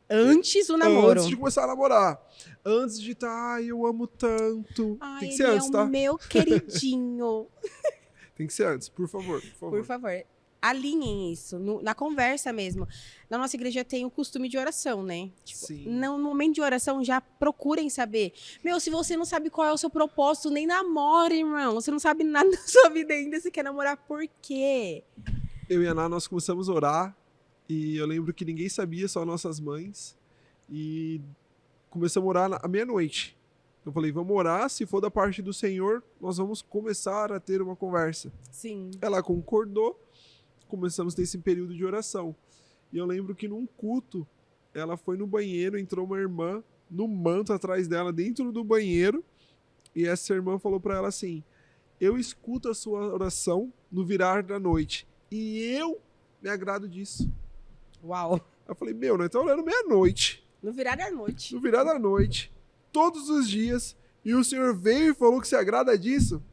antes do namoro. Antes de começar a namorar. Antes de estar, ai, eu amo tanto. Ai, tem que ser ele antes, é tá? o meu queridinho. Tem que ser antes, por favor. Por favor. Alinhem isso, na conversa mesmo. Na nossa igreja tem o costume de oração, né? Tipo, Sim. no momento de oração, já procurem saber. Meu, se você não sabe qual é o seu propósito, nem namora, irmão. Você não sabe nada da sua vida ainda, você quer namorar por quê? Eu e a Ana, nós começamos a orar. E eu lembro que ninguém sabia, só nossas mães. E começamos a orar à meia-noite. Eu falei, vamos orar, se for da parte do Senhor, nós vamos começar a ter uma conversa. Sim. Ela concordou. Começamos a ter esse período de oração. E eu lembro que num culto, ela foi no banheiro, entrou uma irmã no manto atrás dela, dentro do banheiro, e essa irmã falou para ela assim, eu escuto a sua oração no virar da noite, e eu me agrado disso. Uau. Eu falei, nós estamos orando meia-noite. No virar da noite. No virar da noite, todos os dias, e o Senhor veio e falou que se agrada disso.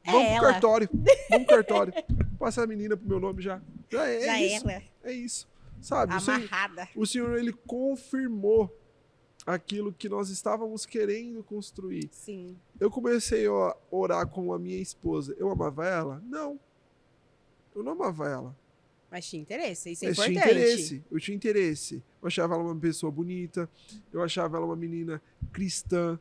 Vamos pro cartório. Vamos pro cartório. Passa a menina pro meu nome já. Já é isso. Ela. É isso. Sabe? Amarrada. O Senhor, ele confirmou aquilo que nós estávamos querendo construir. Sim. Eu comecei a orar com a minha esposa. Eu amava ela? Não. Eu não amava ela. Mas tinha interesse, isso é Mas importante. eu tinha interesse. Eu achava ela uma pessoa bonita. Eu achava ela uma menina cristã.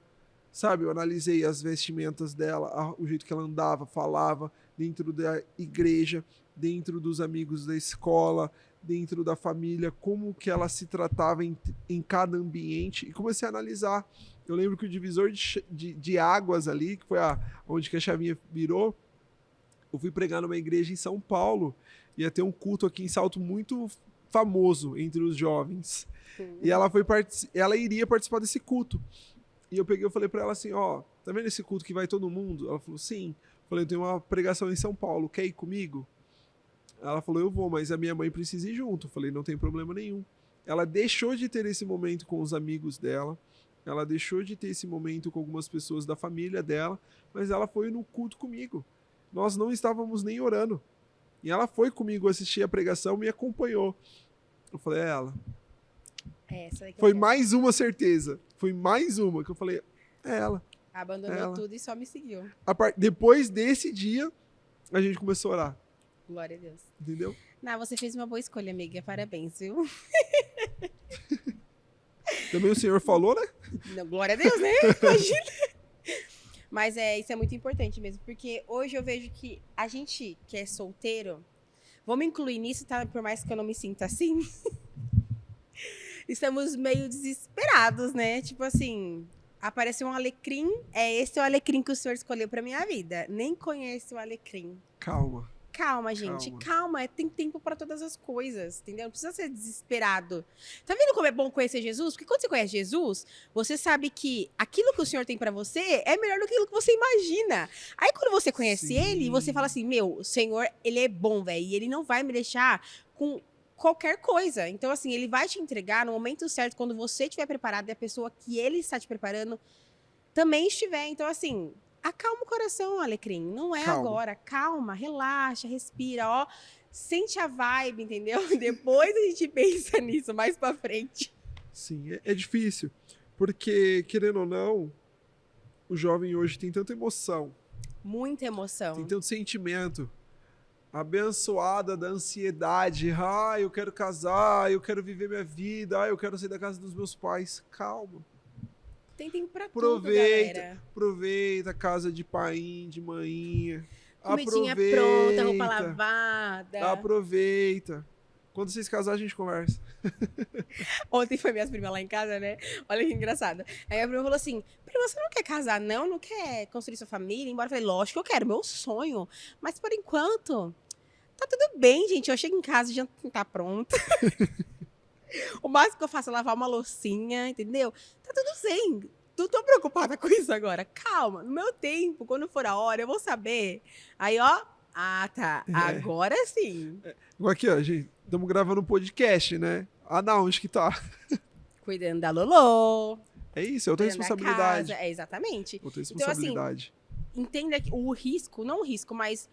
Sabe, eu analisei as vestimentas dela, o jeito que ela andava, falava, dentro da igreja, dentro dos amigos da escola, dentro da família, como que ela se tratava em cada ambiente, e comecei a analisar. Eu lembro que o divisor de águas ali, que foi onde que a chavinha virou, eu fui pregar numa igreja em São Paulo, ia ter um culto aqui em Salto muito famoso entre os jovens. E ela iria participar desse culto. E eu falei pra ela assim, ó, tá vendo esse culto que vai todo mundo? Ela falou, sim. Eu falei, eu tenho uma pregação em São Paulo, quer ir comigo? Ela falou, eu vou, mas a minha mãe precisa ir junto. Eu falei, não tem problema nenhum. Ela deixou de ter esse momento com os amigos dela, ela deixou de ter esse momento com algumas pessoas da família dela, mas ela foi no culto comigo. Nós não estávamos nem orando. E ela foi comigo assistir a pregação, me acompanhou. Eu falei, ela. Essa daqui Foi mais uma certeza. Foi mais uma que eu falei, é ela. Abandonou tudo e só me seguiu. Depois desse dia, a gente começou a orar. Glória a Deus. Entendeu? Não, você fez uma boa escolha, amiga. Parabéns, viu? Também o Senhor falou, né? Não, glória a Deus, né? Imagina. Mas isso é muito importante mesmo, porque hoje eu vejo que a gente que é solteiro, vamos incluir nisso, tá? Por mais que eu não me sinta assim, estamos meio desesperados, né? Tipo assim, apareceu um alecrim, esse é o alecrim que o Senhor escolheu pra minha vida. Nem conheço o alecrim. Calma, gente. Calma. Tem tempo pra todas as coisas, entendeu? Não precisa ser desesperado. Tá vendo como é bom conhecer Jesus? Porque quando você conhece Jesus, você sabe que aquilo que o Senhor tem pra você é melhor do que aquilo que você imagina. Aí quando você conhece Ele, você fala assim, meu, o Senhor, Ele é bom, velho. E Ele não vai me deixar com qualquer coisa. Então, assim, Ele vai te entregar no momento certo, quando você estiver preparado e a pessoa que Ele está te preparando também estiver. Então, assim... Acalma o coração, Alecrim. Não é agora. Calma, relaxa, respira, ó. Sente a vibe, entendeu? Depois a gente pensa nisso mais pra frente. Sim, é difícil. Porque, querendo ou não, o jovem hoje tem tanta emoção. Muita emoção. Tem tanto sentimento. Abençoada da ansiedade. Ah, eu quero casar, eu quero viver minha vida, eu quero sair da casa dos meus pais. Calma. Tem tempo pra tudo, galera. Aproveita a casa de painho, de maninha. Comidinha pronta, roupa lavada. Aproveita. Quando vocês casarem, a gente conversa. Ontem foi minhas primas lá em casa, né? Olha que engraçado. Aí a prima falou assim, prima, você não quer casar, não? Não quer construir sua família? Embora eu falei, lógico que eu quero, meu sonho. Mas por enquanto, tá tudo bem, gente. Eu chego em casa e já tá pronta. O máximo que eu faço é lavar uma loucinha, entendeu? Tá tudo zen. Não tô preocupada com isso agora. Calma, no meu tempo, quando for a hora, eu vou saber. Aí, ó. Ah, tá. Agora sim. Igual aqui, ó, gente. Estamos gravando um podcast, né? Não, onde que tá? Cuidando da Lolô. É isso, é outra responsabilidade. Casa. Exatamente. Outra responsabilidade. Então, assim, entenda que o risco, não o risco, mas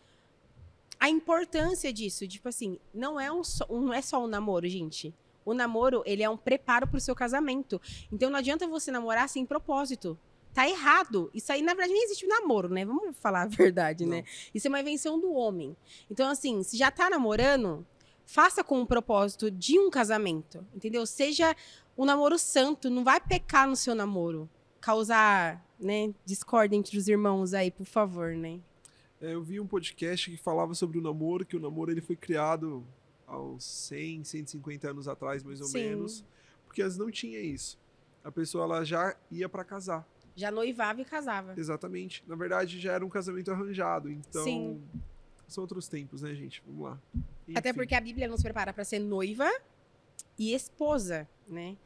a importância disso. Tipo assim, não é só um namoro, gente. O namoro, ele é um preparo pro seu casamento. Então, não adianta você namorar sem propósito. Tá errado. Isso aí, na verdade, nem existe namoro, né? Vamos falar a verdade, né? Isso é uma invenção do homem. Então, assim, se já tá namorando, faça com o propósito de um casamento, entendeu? Seja um namoro santo, não vai pecar no seu namoro. Causar, né, discórdia entre os irmãos aí, por favor, né? Eu vi um podcast que falava sobre o namoro, que o namoro ele foi criado... aos 100, 150 anos atrás, mais ou menos. Porque antes não tinha isso. A pessoa ela já ia pra casar. Já noivava e casava. Exatamente. Na verdade, já era um casamento arranjado. Então, são outros tempos, né, gente? Vamos lá. Enfim. Até porque a Bíblia nos prepara pra ser noiva e esposa, né?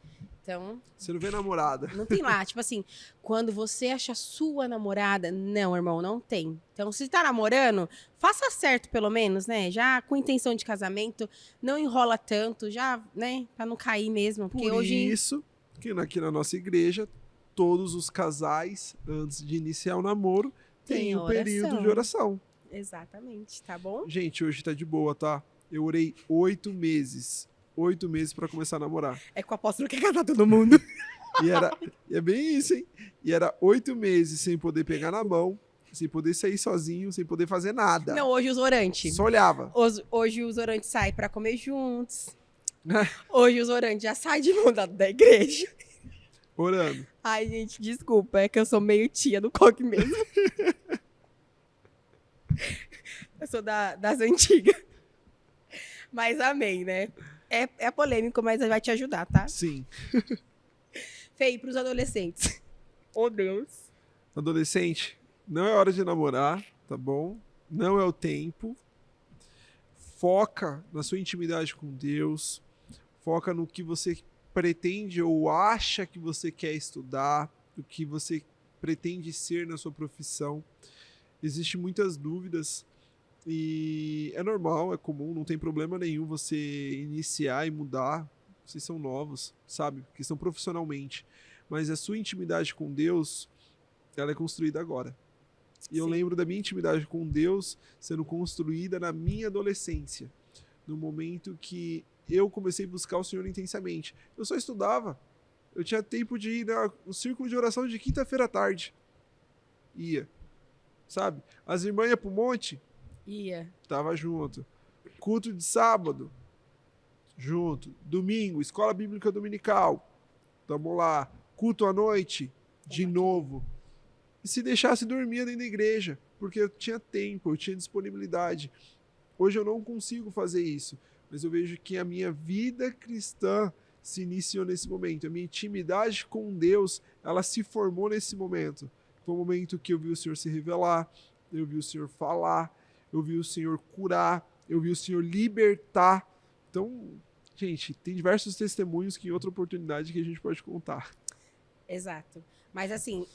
Então... Você não vê namorada. Não tem lá, tipo assim, quando você acha sua namorada... Não, irmão, não tem. Então, se tá namorando, faça certo pelo menos, né? Já com intenção de casamento, não enrola tanto, já, né? Pra não cair mesmo. Porque Por hoje... isso que aqui na nossa igreja, todos os casais, antes de iniciar o namoro, tem um período de oração. Exatamente, tá bom? Gente, hoje tá de boa, tá? Eu orei 8 meses. 8 meses pra começar a namorar. É que o apóstolo quer casar todo mundo. E é bem isso, hein? E era 8 meses sem poder pegar na mão, sem poder sair sozinho, sem poder fazer nada. Não, hoje os orantes. Só olhava. Hoje os orantes saem pra comer juntos. Hoje os orantes já saem de mão da igreja. Orando. Ai, gente, desculpa, é que eu sou meio tia do coque mesmo. Eu sou das antigas. Mas amém, né? É polêmico, mas vai te ajudar, tá? Sim. Fê, e pros adolescentes? Oh, Deus. Adolescente, não é hora de namorar, tá bom? Não é o tempo. Foca na sua intimidade com Deus. Foca no que você pretende ou acha que você quer estudar, o que você pretende ser na sua profissão. Existem muitas dúvidas e é normal, é comum, não tem problema nenhum você iniciar e mudar. Vocês são novos, sabe? Questão profissionalmente. Mas a sua intimidade com Deus, ela é construída agora. E eu Sim. lembro da minha intimidade com Deus sendo construída na minha adolescência. No momento que eu comecei a buscar o Senhor intensamente. Eu só estudava. Eu tinha tempo de ir no círculo de oração de quinta-feira à tarde. Ia. Sabe? As irmãs iam pro monte, Ia. tava junto. Culto de sábado, junto. Domingo, escola bíblica dominical, tamo lá. Culto à noite, de novo. E se deixasse, dormia dentro da igreja, porque eu tinha tempo, eu tinha disponibilidade. Hoje eu não consigo fazer isso, mas eu vejo que a minha vida cristã se iniciou nesse momento. A minha intimidade com Deus, ela se formou nesse momento. Foi o momento que eu vi o Senhor se revelar, eu vi o Senhor falar, eu vi o Senhor curar, eu vi o Senhor libertar. Então, gente, tem diversos testemunhos que em outra oportunidade que a gente pode contar. Exato. Mas assim,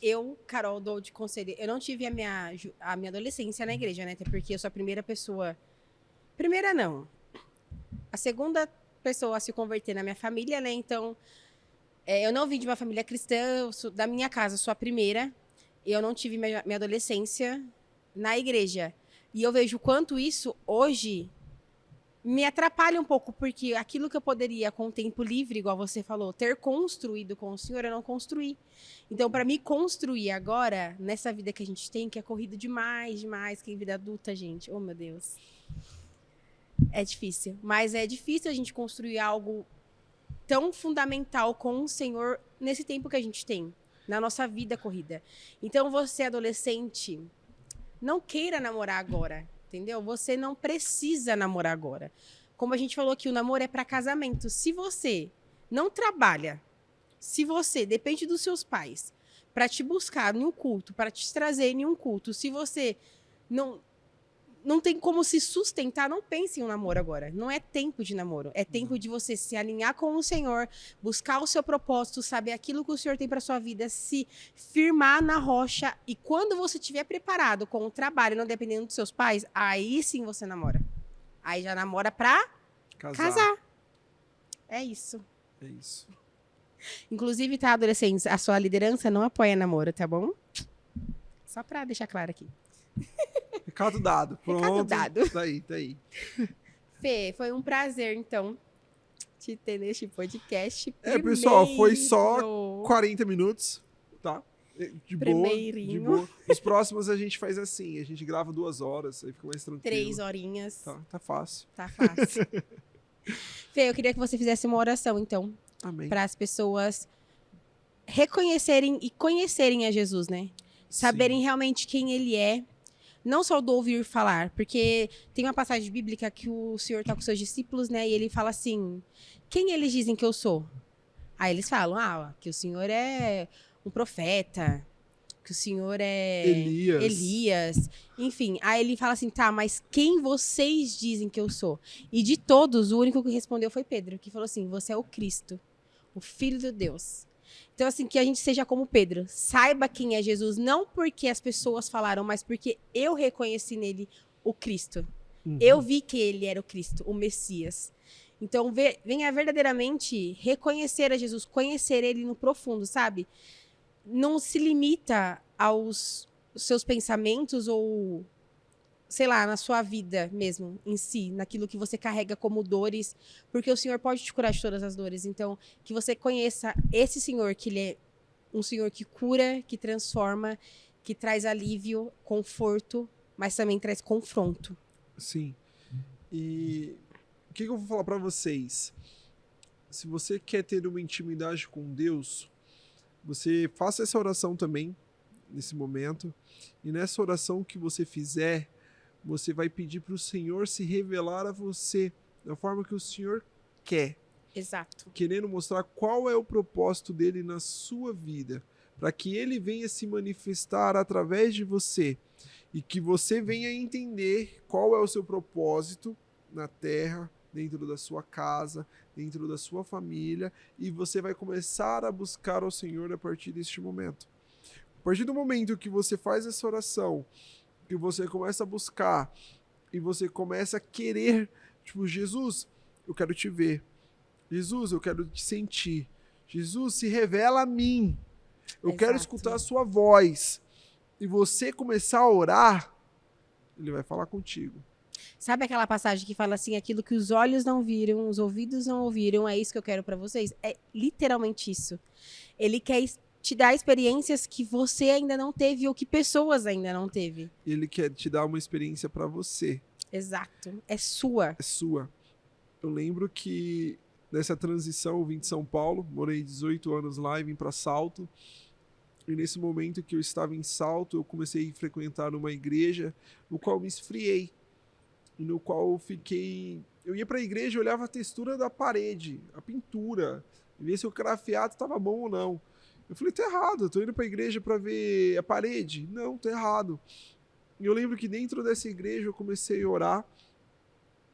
Carol, dou de conselho. Eu não tive a minha adolescência na igreja, né? Até porque eu sou a primeira pessoa. Primeira não. A segunda pessoa a se converter na minha família, né? Então, eu não vim de uma família cristã, da minha casa, sou a primeira. Eu não tive minha adolescência na igreja. E eu vejo quanto isso, hoje, me atrapalha um pouco, porque aquilo que eu poderia, com o tempo livre, igual você falou, ter construído com o Senhor, eu não construí. Então, para me construir agora, nessa vida que a gente tem, que é corrido demais, que é vida adulta, gente, oh meu Deus. É difícil. Mas é difícil a gente construir algo tão fundamental com o Senhor nesse tempo que a gente tem, na nossa vida corrida. Então, você, adolescente, não queira namorar agora. Entendeu? Você não precisa namorar agora. Como a gente falou que o namoro é para casamento. Se você não trabalha, se você depende dos seus pais para te buscar em um culto, para te trazer em um culto, se você não tem como se sustentar, não pense em um namoro agora. Não é tempo de namoro. É tempo de você se alinhar com o Senhor, buscar o seu propósito, saber aquilo que o Senhor tem para sua vida, se firmar na rocha. E quando você estiver preparado com o trabalho, não dependendo dos seus pais, aí sim você namora. Aí já namora pra casar. É isso. É isso. Inclusive, tá, adolescentes, a sua liderança não apoia namoro, tá bom? Só pra deixar claro aqui. Recado dado. Pronto. Recado dado. Tá aí. Fê, foi um prazer, então, te ter neste podcast. Pessoal, foi só 40 minutos, tá? De boa. Os próximos a gente faz assim, a gente grava 2 horas, aí fica mais tranquilo. 3 horinhas. Tá fácil. Tá fácil. Fê, eu queria que você fizesse uma oração, então. Amém. Para as pessoas reconhecerem e conhecerem a Jesus, né? Saberem realmente quem ele é. Não só do ouvir falar, porque tem uma passagem bíblica que o Senhor está com seus discípulos, né? E ele fala assim, quem eles dizem que eu sou? Aí eles falam, que o Senhor é um profeta, que o Senhor é Elias. Enfim, aí ele fala assim, tá, mas quem vocês dizem que eu sou? E de todos, o único que respondeu foi Pedro, que falou assim, você é o Cristo, o Filho de Deus. Então, assim, que a gente seja como Pedro. Saiba quem é Jesus, não porque as pessoas falaram, mas porque eu reconheci nele o Cristo. Uhum. Eu vi que ele era o Cristo, o Messias. Então, venha verdadeiramente reconhecer a Jesus, conhecer ele no profundo, sabe? Não se limita aos seus pensamentos ou, sei lá, na sua vida mesmo, em si, naquilo que você carrega como dores, porque o Senhor pode te curar de todas as dores. Então, que você conheça esse Senhor, que ele é um Senhor que cura, que transforma, que traz alívio, conforto, mas também traz confronto. Sim. E o que eu vou falar para vocês? Se você quer ter uma intimidade com Deus, você faça essa oração também, nesse momento. E nessa oração que você fizer, você vai pedir para o Senhor se revelar a você da forma que o Senhor quer. Exato. Querendo mostrar qual é o propósito dele na sua vida, para que ele venha se manifestar através de você e que você venha entender qual é o seu propósito na terra, dentro da sua casa, dentro da sua família, e você vai começar a buscar ao Senhor a partir deste momento. A partir do momento que você faz essa oração, que você começa a buscar e você começa a querer, tipo, Jesus, eu quero te ver. Jesus, eu quero te sentir. Jesus, se revela a mim. Eu quero escutar a sua voz. E você começar a orar, ele vai falar contigo. Sabe aquela passagem que fala assim, aquilo que os olhos não viram, os ouvidos não ouviram, é isso que eu quero pra vocês? É literalmente isso. Ele quer te dar experiências que você ainda não teve ou que pessoas ainda não teve. Ele quer te dar uma experiência pra você. Exato. É sua. É sua. Eu lembro que nessa transição eu vim de São Paulo, morei 18 anos lá e vim pra Salto. E nesse momento que eu estava em Salto, eu comecei a frequentar uma igreja no qual me esfriei. No qual eu fiquei... Eu ia para a igreja e olhava a textura da parede, a pintura, e via se o crafiado estava bom ou não. Eu falei, tá errado, eu tô indo para a igreja para ver a parede. Não, tá errado. E eu lembro que dentro dessa igreja eu comecei a orar.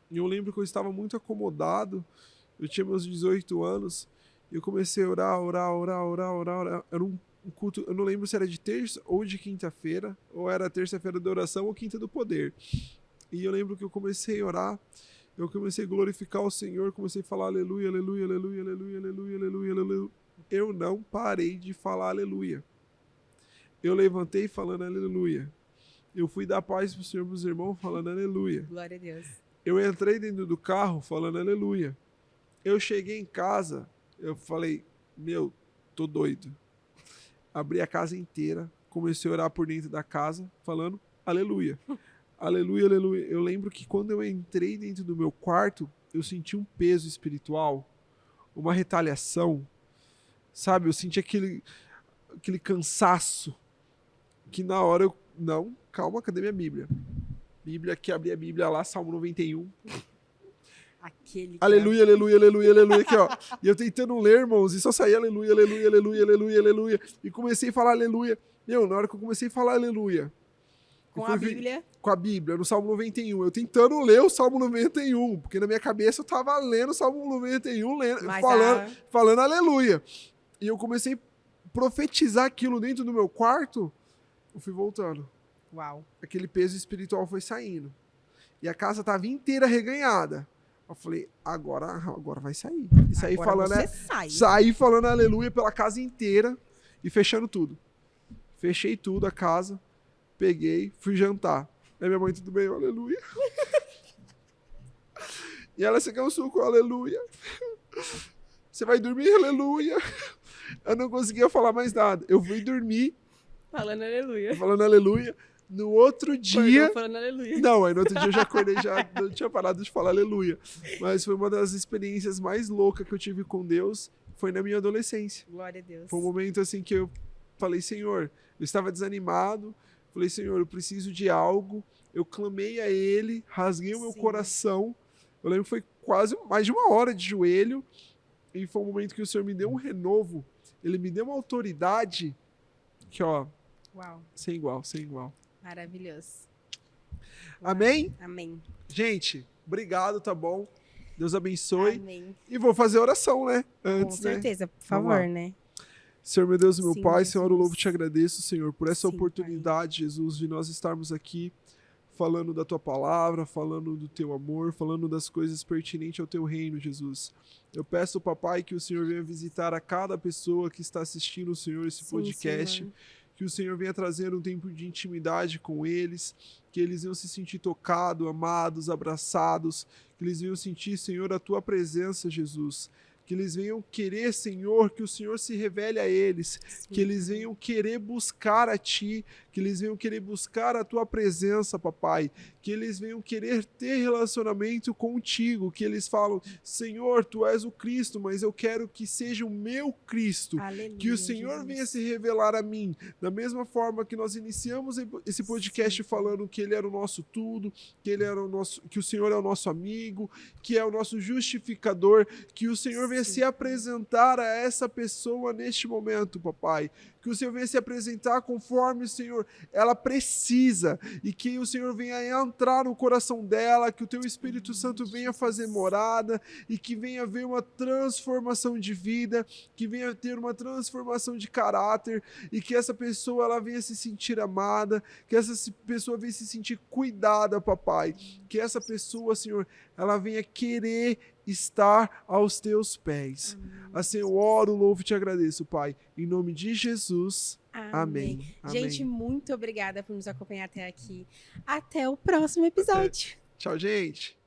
E eu lembro que eu estava muito acomodado. Eu tinha meus 18 anos. E eu comecei a orar. Era um culto, eu não lembro se era de terça ou de quinta-feira, ou era terça-feira da oração ou quinta do poder. E eu lembro que eu comecei a orar, eu comecei a glorificar o Senhor, comecei a falar aleluia, aleluia, aleluia, aleluia, aleluia, aleluia, aleluia. Eu não parei de falar aleluia. Eu levantei falando aleluia. Eu fui dar paz pro Senhor, pros irmãos, falando aleluia. Glória a Deus. Eu entrei dentro do carro falando aleluia. Eu cheguei em casa, eu falei, meu, tô doido. Abri a casa inteira, comecei a orar por dentro da casa, falando aleluia. Aleluia, aleluia. Eu lembro que quando eu entrei dentro do meu quarto, eu senti um peso espiritual, uma retaliação, sabe? Eu senti aquele cansaço, que na hora eu... Não, calma, cadê minha Bíblia? Bíblia, que abri a Bíblia lá, Salmo 91. Aquele aleluia, aleluia, aleluia, aleluia, aqui ó. E eu tentando ler, irmãos, e só saía aleluia, aleluia, aleluia, aleluia, aleluia. E comecei a falar aleluia. Meu, na hora que eu comecei a falar aleluia, com a Bíblia? Com a Bíblia, no Salmo 91. Eu tentando ler o Salmo 91, porque na minha cabeça eu tava lendo o Salmo 91, falando aleluia. E eu comecei a profetizar aquilo dentro do meu quarto, eu fui voltando. Uau. Aquele peso espiritual foi saindo. E a casa tava inteira reganhada. Eu falei, agora vai sair. E saí falando, saí falando aleluia pela casa inteira e fechando tudo. Fechei tudo, a casa. Peguei, fui jantar. Aí minha mãe, tudo bem? Aleluia. E ela, você quer um suco? Aleluia. Você vai dormir? Aleluia. Eu não conseguia falar mais nada. Eu fui dormir. Falando aleluia. Falando aleluia. No outro dia... Acordou falando aleluia. Não, aí no outro dia eu já acordei, já não tinha parado de falar aleluia. Mas foi uma das experiências mais loucas que eu tive com Deus. Foi na minha adolescência. Glória a Deus. Foi um momento assim que eu falei, Senhor, eu estava desanimado. Falei, Senhor, eu preciso de algo. Eu clamei a Ele, rasguei o meu coração. Eu lembro que foi quase mais de 1 hora de joelho. E foi um momento que o Senhor me deu um renovo. Ele me deu uma autoridade que, ó, uau. Sem igual, sem igual. Maravilhoso. Amém? Amém. Gente, obrigado, tá bom? Deus abençoe. Amém. E vou fazer oração, né? Antes, com certeza, por favor, né? Senhor, meu Deus e meu Sim, Pai, Jesus. Senhor, eu louvo e te agradeço, Senhor, por essa Sim, oportunidade, Pai. Jesus, de nós estarmos aqui falando da Tua palavra, falando do Teu amor, falando das coisas pertinentes ao Teu reino, Jesus. Eu peço, Papai, que o Senhor venha visitar a cada pessoa que está assistindo, Senhor, esse podcast, Senhor. Que o Senhor venha trazer um tempo de intimidade com eles, que eles venham se sentir tocados, amados, abraçados, que eles venham sentir, Senhor, a Tua presença, Jesus. Que eles venham querer, Senhor, que o Senhor se revele a eles, que eles venham querer buscar a Ti, que que eles venham querer buscar a tua presença, papai, que eles venham querer ter relacionamento contigo, que eles falam, Senhor, tu és o Cristo, mas eu quero que seja o meu Cristo, Aleluia, que o Senhor Jesus. venha se revelar a mim, da mesma forma que nós iniciamos esse podcast falando que ele era o nosso tudo, que ele era o nosso, que o Senhor é o nosso amigo, que é o nosso justificador, que o Senhor venha se apresentar a essa pessoa neste momento, papai, que o Senhor venha se apresentar conforme o Senhor, ela precisa, e que o Senhor venha entrar no coração dela, que o teu Espírito Santo venha fazer morada, e que venha haver uma transformação de vida, que venha ter uma transformação de caráter, e que essa pessoa ela venha se sentir amada, que essa pessoa venha se sentir cuidada, papai, que essa pessoa, Senhor, ela venha querer estar aos teus pés. Assim eu oro, louvo e te agradeço, Pai. Em nome de Jesus. Amém. Gente, muito obrigada por nos acompanhar até aqui. Até o próximo episódio. Tchau, gente.